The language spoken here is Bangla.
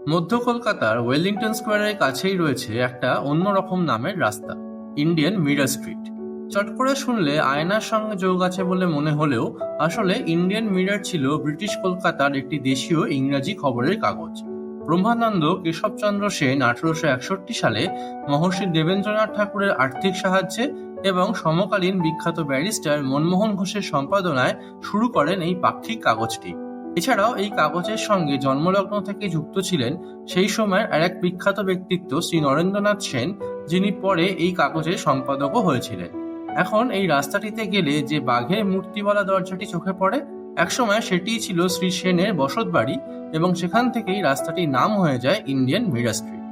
মধ্য কলকাতার ওয়েলিংটন স্কোয়ারের কাছেই রয়েছে একটা অন্যরকম নামের রাস্তা, ইন্ডিয়ান মিরর স্ট্রিট। চট করে শুনলে আয়নার সঙ্গে যোগ আছে বলে মনে হলেও আসলে ইন্ডিয়ান মিরর ছিল ব্রিটিশ কলকাতার একটি দেশীয় ইংরাজি খবরের কাগজ। ব্রহ্মানন্দ কেশবচন্দ্র সেন 1861 সালে মহর্ষি দেবেন্দ্রনাথ ঠাকুরের আর্থিক সাহায্যে এবং সমকালীন বিখ্যাত ব্যারিস্টার মনমোহন ঘোষের সম্পাদনায় শুরু করেন এই পাক্ষিক কাগজটি। এছাড়াও এই কাগজের সঙ্গে জন্মলগ্ন থেকে যুক্ত ছিলেন সেই সময়ের আরেক বিখ্যাত ব্যক্তিত্ব শ্রী নরেন্দ্রনাথ সেন, যিনি পরে এই কাগজের সম্পাদকও হয়েছিলেন। এখন এই রাস্তাটিতে গেলে যে বাঘের মূর্তিওয়ালা দরজাটি চোখে পড়ে, একসময় সেটিই ছিল শ্রী সেনের বসতবাড়ি এবং সেখান থেকেই রাস্তাটির নাম হয়ে যায় ইন্ডিয়ান মিরর স্ট্রিট।